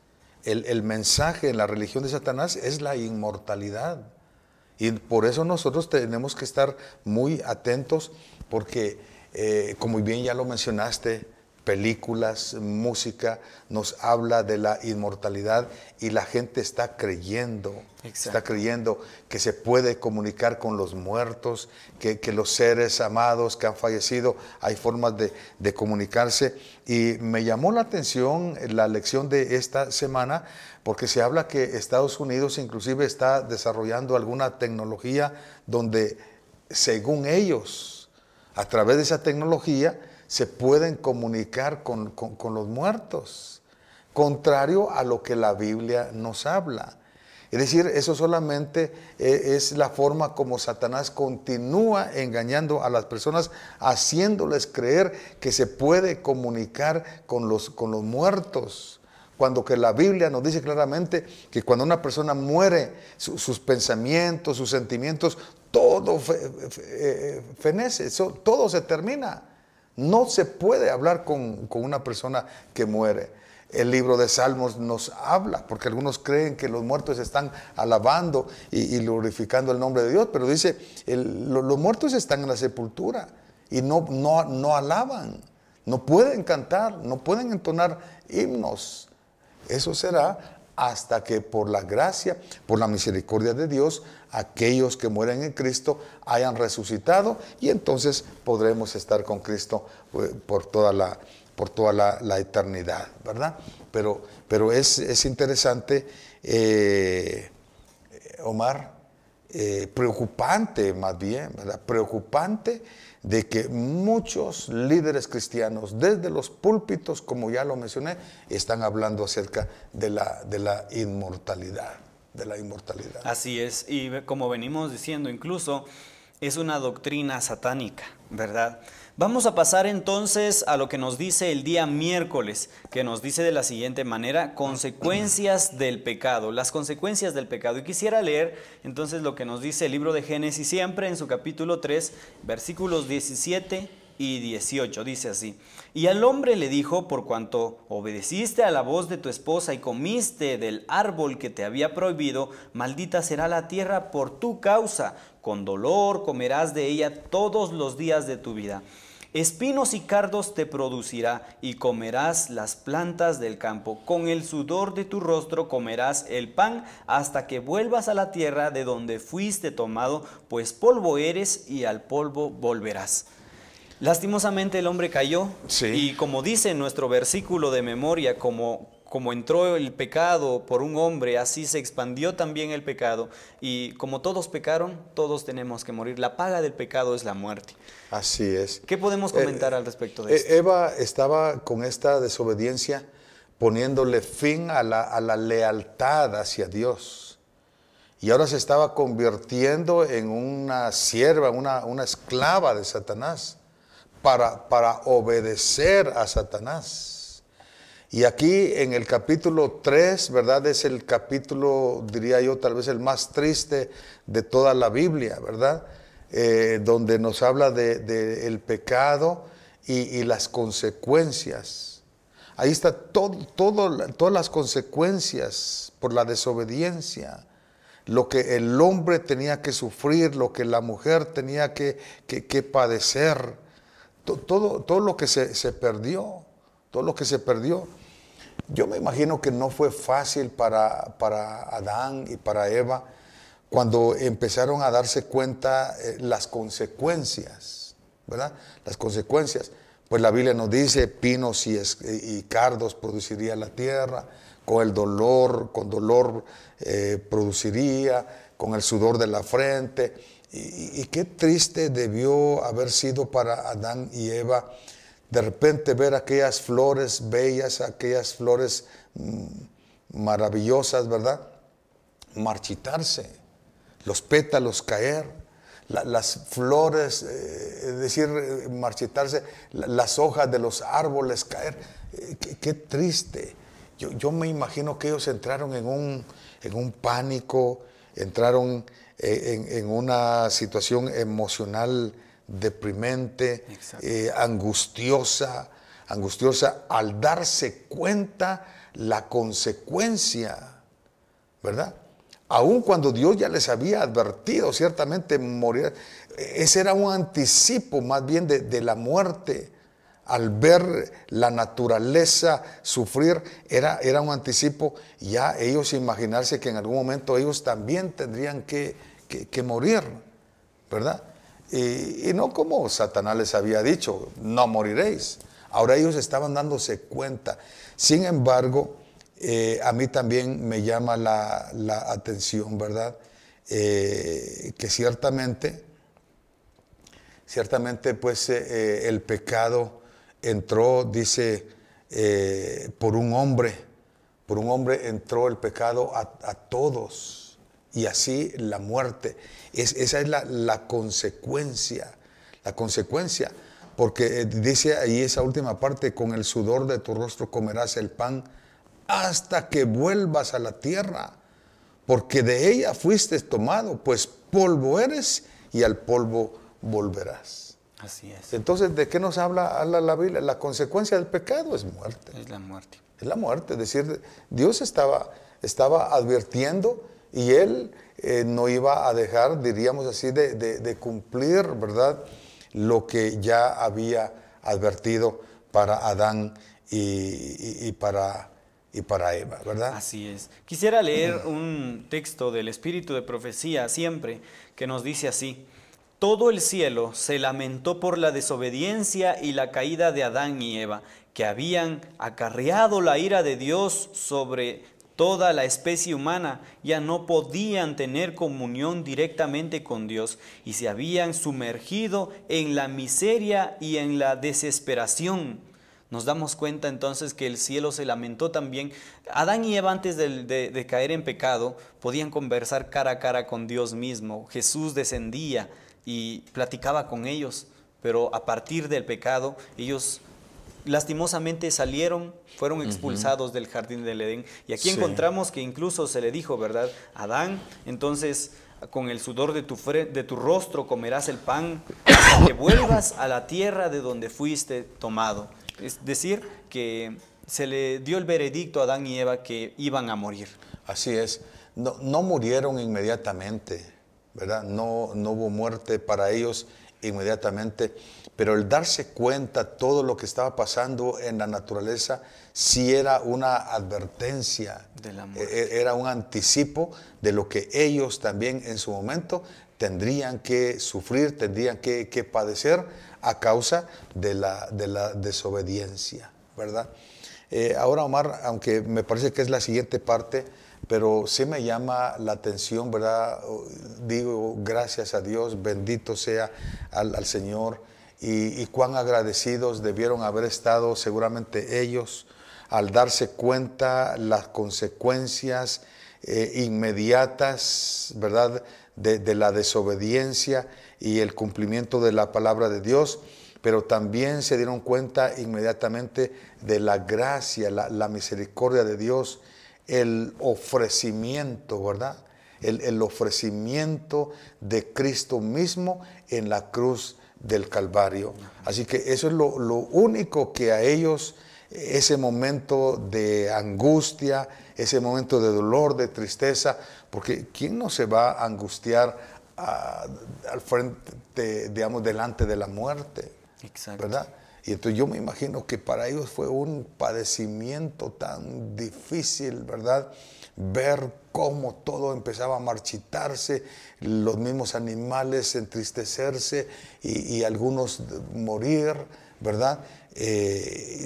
S2: el mensaje en la religión de Satanás es la inmortalidad. Y por eso nosotros tenemos que estar muy atentos porque, como bien ya lo mencionaste, películas, música, nos habla de la inmortalidad y la gente está creyendo. Exacto. Está creyendo que se puede comunicar con los muertos, que los seres amados que han fallecido, hay formas de comunicarse. Y me llamó la atención la lección de esta semana porque se habla que Estados Unidos inclusive está desarrollando alguna tecnología donde, según ellos, a través de esa tecnología, se pueden comunicar con los muertos, contrario a lo que la Biblia nos habla. Es decir, eso solamente es la forma como Satanás continúa engañando a las personas, haciéndoles creer que se puede comunicar con los muertos, cuando que la Biblia nos dice claramente que cuando una persona muere, sus pensamientos, sus sentimientos, todo fenece, todo se termina. No se puede hablar con una persona que muere. El libro de Salmos nos habla, porque algunos creen que los muertos están alabando y glorificando el nombre de Dios, pero dice, los muertos están en la sepultura y no alaban, no pueden cantar, no pueden entonar himnos. Eso será hasta que por la gracia, por la misericordia de Dios, aquellos que mueren en Cristo hayan resucitado, y entonces podremos estar con Cristo por toda la eternidad, ¿verdad? Pero es interesante, Omar, preocupante más bien, ¿verdad? Preocupante de que muchos líderes cristianos, desde los púlpitos, como ya lo mencioné, están hablando acerca de la inmortalidad,
S1: Así es, y como venimos diciendo, incluso es una doctrina satánica, ¿verdad? Vamos a pasar entonces a lo que nos dice el día miércoles, que nos dice de la siguiente manera: consecuencias del pecado, las consecuencias del pecado. Y quisiera leer entonces lo que nos dice el libro de Génesis, siempre en su capítulo 3, versículos 17 y 18. Dice así: y al hombre le dijo: por cuanto obedeciste a la voz de tu esposa y comiste del árbol que te había prohibido, maldita será la tierra por tu causa, con dolor comerás de ella todos los días de tu vida. Espinos y cardos te producirá, y comerás las plantas del campo. Con el sudor de tu rostro comerás el pan, hasta que vuelvas a la tierra de donde fuiste tomado, pues polvo eres y al polvo volverás. Lastimosamente el hombre cayó,
S2: sí.
S1: Y como dice nuestro versículo de memoria, como entró el pecado por un hombre, así se expandió también el pecado, y como todos pecaron, todos tenemos que morir. La paga del pecado es la muerte.
S2: Así es.
S1: ¿Qué podemos comentar al respecto de esto?
S2: Eva estaba con esta desobediencia poniéndole fin a la lealtad hacia Dios, y ahora se estaba convirtiendo en una sierva, una esclava de Satanás, para obedecer a Satanás. Y aquí en el capítulo 3, ¿verdad? Es el capítulo, diría yo, tal vez el más triste de toda la Biblia, ¿verdad? Donde nos habla del pecado y las consecuencias. Ahí está todas las consecuencias por la desobediencia. Lo que el hombre tenía que sufrir, lo que la mujer tenía que padecer. Todo lo que se perdió, todo lo que se perdió. Yo me imagino que no fue fácil para Adán y para Eva cuando empezaron a darse cuenta las consecuencias, ¿verdad? Las consecuencias. Pues la Biblia nos dice: pinos y cardos produciría la tierra, con dolor produciría, con el sudor de la frente. Y qué triste debió haber sido para Adán y Eva de repente ver aquellas flores bellas, aquellas flores maravillosas, ¿verdad? Marchitarse, los pétalos caer, las flores, es decir, marchitarse, las hojas de los árboles caer. Qué triste. Yo me imagino que ellos entraron en un pánico, entraron en una situación emocional deprimente, angustiosa al darse cuenta la consecuencia, ¿verdad? Aun cuando Dios ya les había advertido, ciertamente morir. Ese era un anticipo más bien de la muerte. Al ver la naturaleza sufrir, era un anticipo, ya ellos imaginarse que en algún momento ellos también tendrían que morir, ¿verdad? Y no como Satanás les había dicho: no moriréis. Ahora ellos estaban dándose cuenta. Sin embargo, a mí también me llama la atención, ¿verdad? Que ciertamente pues el pecado entró, dice, por un hombre entró el pecado a todos, y así la muerte. Esa es la consecuencia, porque dice ahí esa última parte: con el sudor de tu rostro comerás el pan, hasta que vuelvas a la tierra, porque de ella fuiste tomado, pues polvo eres y al polvo volverás.
S1: Así es.
S2: Entonces, ¿de qué nos habla la Biblia? La consecuencia del pecado es muerte.
S1: Es la muerte.
S2: Es la muerte, es decir, Dios estaba advirtiendo y Él no iba a dejar, diríamos así, de cumplir, ¿verdad?, lo que ya había advertido para Adán y para Eva, ¿verdad?
S1: Así es. Quisiera leer un texto del Espíritu de Profecía siempre que nos dice así: todo el cielo se lamentó por la desobediencia y la caída de Adán y Eva, que habían acarreado la ira de Dios sobre toda la especie humana. Ya no podían tener comunión directamente con Dios y se habían sumergido en la miseria y en la desesperación. Nos damos cuenta entonces que el cielo se lamentó también. Adán y Eva, antes de caer en pecado, podían conversar cara a cara con Dios mismo. Jesús descendía y platicaba con ellos, pero a partir del pecado ellos lastimosamente fueron expulsados del jardín del Edén. Y aquí encontramos que incluso se le dijo, ¿verdad? Adán, entonces con el sudor de tu rostro comerás el pan hasta que vuelvas a la tierra de donde fuiste tomado. Es decir, que se le dio el veredicto a Adán y Eva que iban a morir.
S2: Así es. No murieron inmediatamente, ¿verdad? No hubo muerte para ellos inmediatamente, pero el darse cuenta todo lo que estaba pasando en la naturaleza sí era una advertencia,
S1: de la muerte.
S2: Era un anticipo de lo que ellos también en su momento tendrían que sufrir, tendrían que padecer a causa de la desobediencia, ¿verdad? Ahora, Omar, aunque me parece que es la siguiente parte, pero sí me llama la atención, ¿verdad? Digo, gracias a Dios, bendito sea al Señor, y cuán agradecidos debieron haber estado seguramente ellos al darse cuenta las consecuencias inmediatas, ¿verdad?, de la desobediencia y el cumplimiento de la palabra de Dios, pero también se dieron cuenta inmediatamente de la gracia, la misericordia de Dios, el ofrecimiento, ¿verdad? El ofrecimiento de Cristo mismo en la cruz del Calvario. Así que eso es lo único que a ellos, ese momento de angustia, ese momento de dolor, de tristeza, porque ¿quién no se va a angustiar al frente, digamos, delante de la muerte?
S1: Exacto.
S2: ¿Verdad? Y entonces yo me imagino que para ellos fue un padecimiento tan difícil, ¿verdad? Ver cómo todo empezaba a marchitarse, los mismos animales entristecerse y algunos morir, ¿verdad?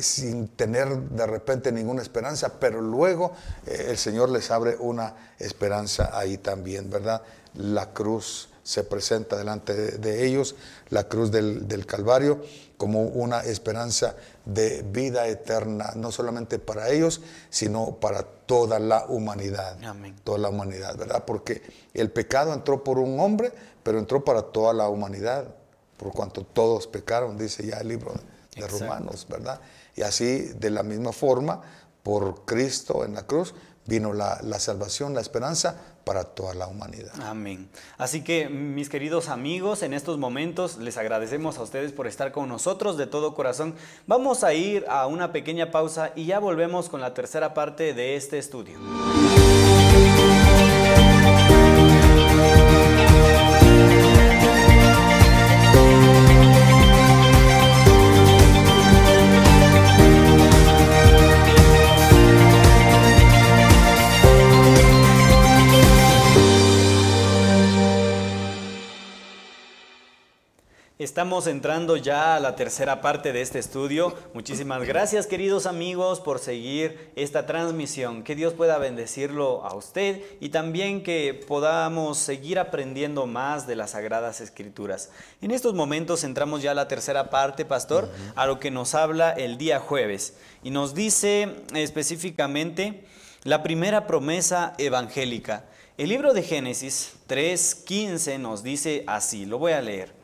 S2: Sin tener de repente ninguna esperanza, pero luego el Señor les abre una esperanza ahí también, ¿verdad? La cruz se presenta delante de ellos, la cruz del Calvario, como una esperanza de vida eterna, no solamente para ellos, sino para toda la humanidad.
S1: Amén.
S2: Toda la humanidad, ¿verdad? Porque el pecado entró por un hombre, pero entró para toda la humanidad, por cuanto todos pecaron, dice ya el libro de Romanos, ¿verdad? Y así, de la misma forma, por Cristo en la cruz, vino la salvación, la esperanza para toda la humanidad.
S1: Amén. Así que, mis queridos amigos, en estos momentos les agradecemos a ustedes por estar con nosotros de todo corazón. Vamos a ir a una pequeña pausa y ya volvemos con la tercera parte de este estudio. Estamos entrando ya a la tercera parte de este estudio. Muchísimas gracias, queridos amigos, por seguir esta transmisión. Que Dios pueda bendecirlo a usted y también que podamos seguir aprendiendo más de las Sagradas Escrituras. En estos momentos entramos ya a la tercera parte, pastor, a lo que nos habla el día jueves. Y nos dice específicamente la primera promesa evangélica. El libro de Génesis 3:15 nos dice así, lo voy a leer.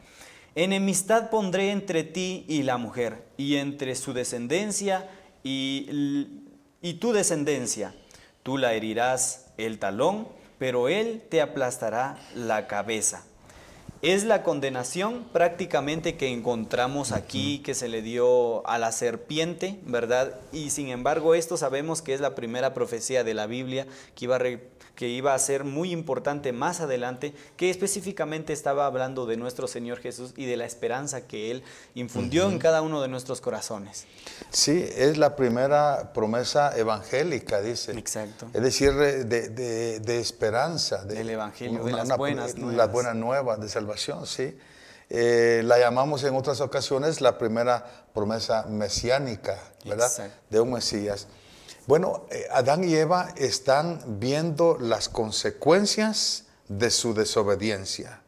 S1: Enemistad pondré entre ti y la mujer, y entre su descendencia y y tu descendencia. Tú la herirás el talón, pero él te aplastará la cabeza. Es la condenación prácticamente que encontramos aquí, que se le dio a la serpiente, ¿verdad? Y sin embargo esto sabemos que es la primera profecía de la Biblia que iba a ser muy importante más adelante, que específicamente estaba hablando de nuestro Señor Jesús y de la esperanza que Él infundió en cada uno de nuestros corazones.
S2: Sí, es la primera promesa evangélica, dice.
S1: Exacto.
S2: Es decir, de esperanza.
S1: Del Evangelio, de las buenas nuevas.
S2: Las buenas nuevas de salvación, sí. La llamamos en otras ocasiones la primera promesa mesiánica, ¿verdad?
S1: Exacto.
S2: De un Mesías. Bueno, Adán y Eva están viendo las consecuencias de su desobediencia.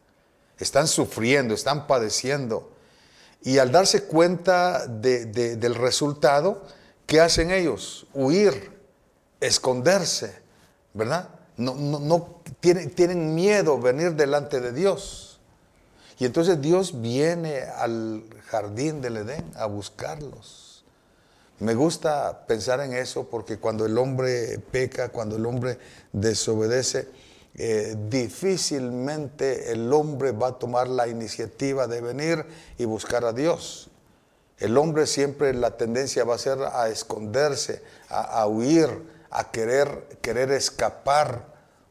S2: Están sufriendo, están padeciendo. Y al darse cuenta del resultado, ¿qué hacen ellos? Huir, esconderse, ¿verdad? No tienen miedo venir delante de Dios. Y entonces Dios viene al jardín del Edén a buscarlos. Me gusta pensar en eso porque cuando el hombre peca, cuando el hombre desobedece, difícilmente el hombre va a tomar la iniciativa de venir y buscar a Dios. El hombre siempre la tendencia va a ser a esconderse, a huir, a querer escapar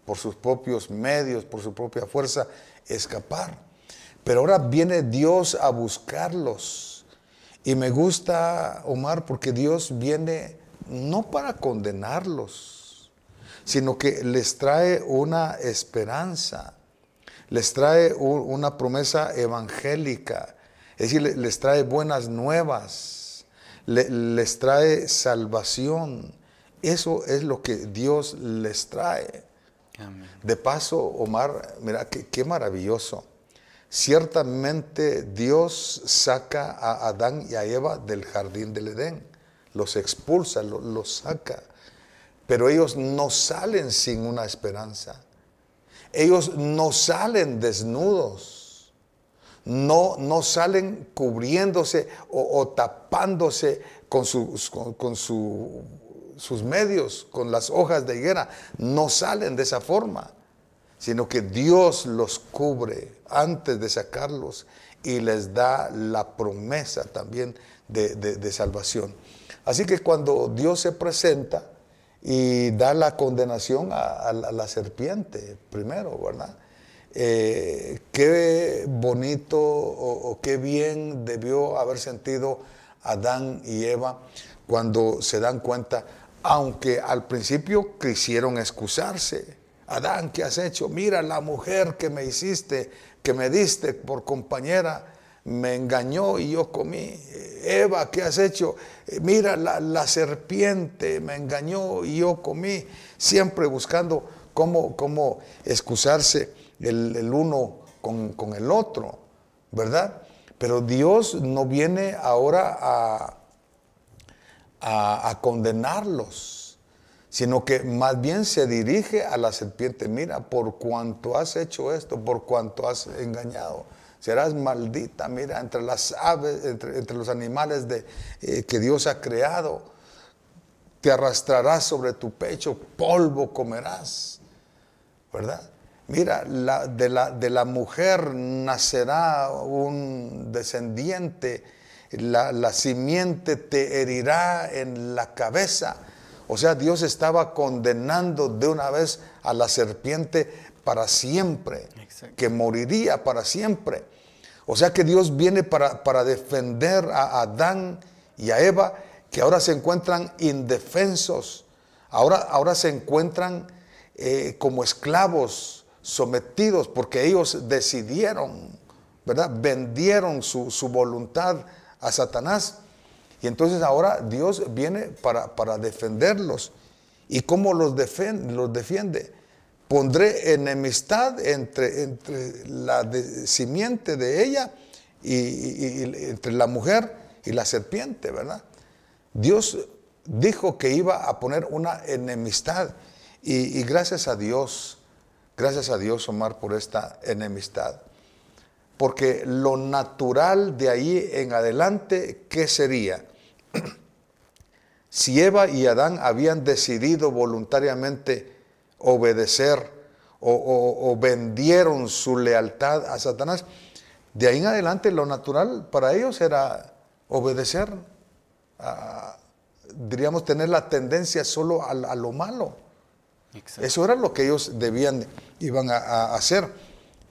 S2: por sus propios medios, por su propia fuerza, escapar. Pero ahora viene Dios a buscarlos. Y me gusta, Omar, porque Dios viene no para condenarlos, sino que les trae una esperanza, les trae una promesa evangélica, es decir, les trae buenas nuevas, les trae salvación. Eso es lo que Dios les trae.
S1: Amén.
S2: De paso, Omar, mira, qué maravilloso. Ciertamente Dios saca a Adán y a Eva del jardín del Edén, los expulsa, los saca, pero ellos no salen sin una esperanza. Ellos no salen desnudos, no salen cubriéndose o tapándose con sus medios, con las hojas de higuera. No salen de esa forma, sino que Dios los cubre antes de sacarlos y les da la promesa también de salvación. Así que cuando Dios se presenta y da la condenación a la serpiente primero, ¿verdad? Qué bonito o qué bien debió haber sentido Adán y Eva cuando se dan cuenta, aunque al principio quisieron excusarse. Adán, ¿qué has hecho? Mira, la mujer que me hiciste, que me diste por compañera, me engañó y yo comí. Eva, ¿qué has hecho? Mira, la serpiente me engañó y yo comí. Siempre buscando cómo excusarse el uno con el otro, ¿verdad? Pero Dios no viene ahora a condenarlos, sino que más bien se dirige a la serpiente. Mira, por cuanto has hecho esto, por cuanto has engañado, serás maldita. Mira, entre las aves, entre los animales que Dios ha creado, te arrastrarás sobre tu pecho, polvo comerás, ¿verdad? Mira, de la mujer nacerá un descendiente, la simiente te herirá en la cabeza. O sea, Dios estaba condenando de una vez a la serpiente para siempre. Exacto. Que moriría para siempre. O sea que Dios viene para defender a Adán y a Eva, que ahora se encuentran indefensos. Ahora se encuentran como esclavos, sometidos, porque ellos decidieron, ¿verdad? Vendieron su voluntad a Satanás. Y entonces ahora Dios viene para defenderlos. ¿Y cómo los defiende? Pondré enemistad entre la simiente de ella y entre la mujer y la serpiente, ¿verdad? Dios dijo que iba a poner una enemistad. Y gracias a Dios, Omar, por esta enemistad. Porque lo natural de ahí en adelante, ¿qué sería? Si Eva y Adán habían decidido voluntariamente obedecer o vendieron su lealtad a Satanás, de ahí en adelante lo natural para ellos era obedecer, diríamos tener la tendencia solo a lo malo. Exacto. Eso era lo que ellos iban a hacer.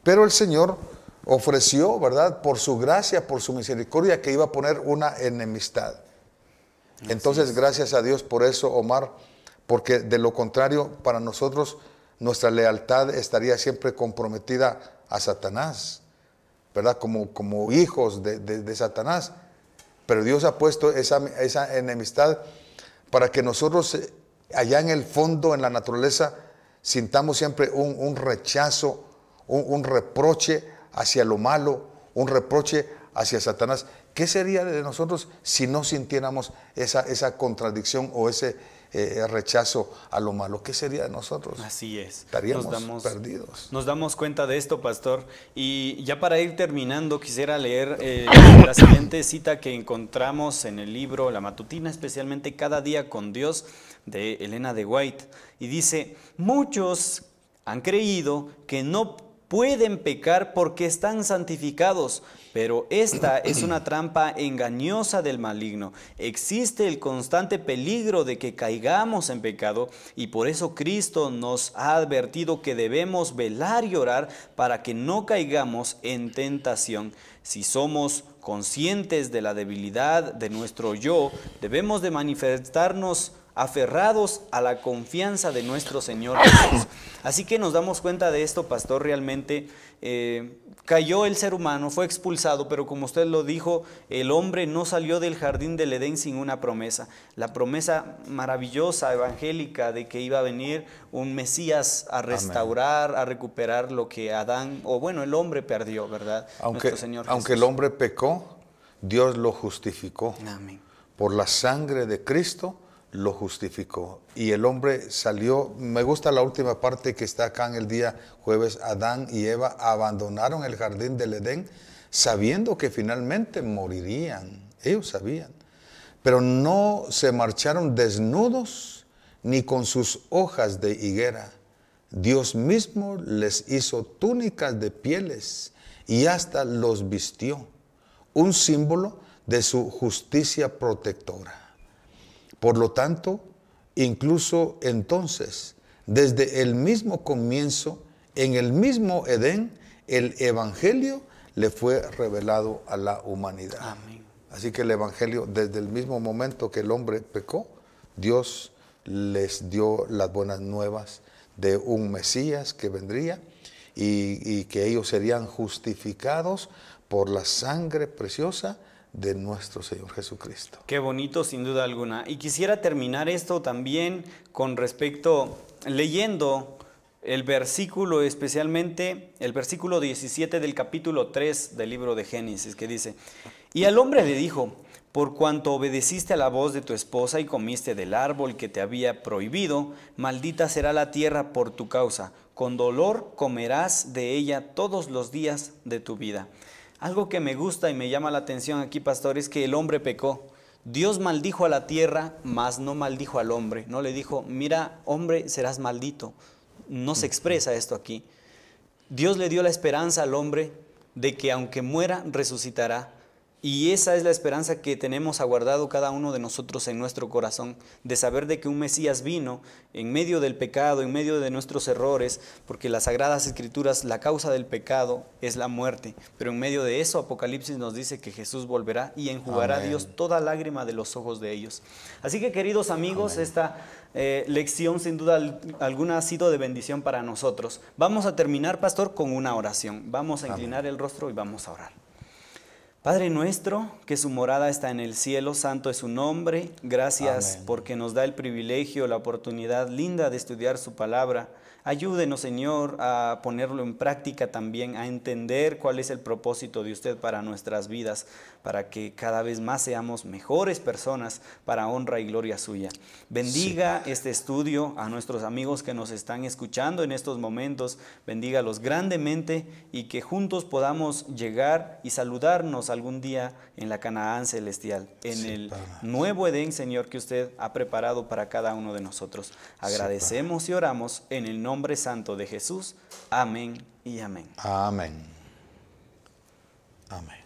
S2: Pero el Señor ofreció, ¿verdad?, por su gracia, por su misericordia, que iba a poner una enemistad. Entonces, gracias a Dios por eso, Omar, porque de lo contrario, para nosotros, nuestra lealtad estaría siempre comprometida a Satanás, ¿verdad? Como hijos de Satanás. Pero Dios ha puesto esa enemistad para que nosotros, allá en el fondo, en la naturaleza, sintamos siempre un rechazo, un reproche hacia lo malo, un reproche hacia Satanás. ¿Qué sería de nosotros si no sintiéramos esa contradicción o ese rechazo a lo malo? ¿Qué sería de nosotros?
S1: Así es.
S2: Estaríamos perdidos.
S1: Nos damos cuenta de esto, pastor. Y ya para ir terminando, quisiera leer la siguiente cita que encontramos en el libro La Matutina, especialmente Cada Día con Dios, de Elena de White. Y dice: muchos han creído que no pueden pecar porque están santificados, pero esta es una trampa engañosa del maligno. Existe el constante peligro de que caigamos en pecado, y por eso Cristo nos ha advertido que debemos velar y orar para que no caigamos en tentación. Si somos conscientes de la debilidad de nuestro yo, debemos de manifestarnos aferrados a la confianza de nuestro Señor Jesús. Así que nos damos cuenta de esto, pastor. Realmente cayó el ser humano, fue expulsado, pero como usted lo dijo, el hombre no salió del jardín del Edén sin una promesa. La promesa maravillosa, evangélica, de que iba a venir un Mesías a restaurar, amén, a recuperar lo que Adán, o bueno, el hombre perdió, ¿verdad? Nuestro Señor Jesús.
S2: Aunque el hombre pecó, Dios lo justificó.
S1: Amén.
S2: Por la sangre de Cristo lo justificó. Y el hombre salió. Me gusta la última parte que está acá en el día jueves. Adán y Eva abandonaron el jardín del Edén sabiendo que finalmente morirían. Ellos sabían. Pero no se marcharon desnudos ni con sus hojas de higuera. Dios mismo les hizo túnicas de pieles y hasta los vistió. Un símbolo de su justicia protectora. Por lo tanto, incluso entonces, desde el mismo comienzo, en el mismo Edén, el Evangelio le fue revelado a la humanidad.
S1: Amén.
S2: Así que el Evangelio, desde el mismo momento que el hombre pecó, Dios les dio las buenas nuevas de un Mesías que vendría y que ellos serían justificados por la sangre preciosa de nuestro Señor Jesucristo.
S1: Qué bonito, sin duda alguna. Y quisiera terminar esto también con respecto, leyendo el versículo, especialmente el versículo 17 del capítulo 3 del libro de Génesis, que dice: y al hombre le dijo: por cuanto obedeciste a la voz de tu esposa y comiste del árbol que te había prohibido, maldita será la tierra por tu causa, con dolor comerás de ella todos los días de tu vida. Algo que me gusta y me llama la atención aquí, pastor, es que el hombre pecó. Dios maldijo a la tierra, mas no maldijo al hombre. No le dijo: mira, hombre, serás maldito. No se expresa esto aquí. Dios le dio la esperanza al hombre de que aunque muera, resucitará. Y esa es la esperanza que tenemos aguardado cada uno de nosotros en nuestro corazón, de saber de que un Mesías vino en medio del pecado, en medio de nuestros errores, porque las Sagradas Escrituras, la causa del pecado es la muerte, pero en medio de eso Apocalipsis nos dice que Jesús volverá y enjugará, amén, Dios toda lágrima de los ojos de ellos. Así que, queridos amigos, amén, esta lección sin duda alguna ha sido de bendición para nosotros. Vamos a terminar, pastor, con una oración. Vamos a inclinar, amén, el rostro y vamos a orar. Padre nuestro, que su morada está en el cielo, santo es su nombre. Gracias, amén, porque nos da el privilegio, la oportunidad linda de estudiar su palabra. Ayúdenos, Señor, a ponerlo en práctica también, a entender cuál es el propósito de usted para nuestras vidas, para que cada vez más seamos mejores personas para honra y gloria suya. Bendiga este estudio a nuestros amigos que nos están escuchando en estos momentos, bendígalos grandemente y que juntos podamos llegar y saludarnos algún día en la Canaán celestial, en el nuevo Edén, Señor, que usted ha preparado para cada uno de nosotros. Agradecemos y oramos en el nombre santo de Jesús. Amén y amén.
S2: Amén. Amén.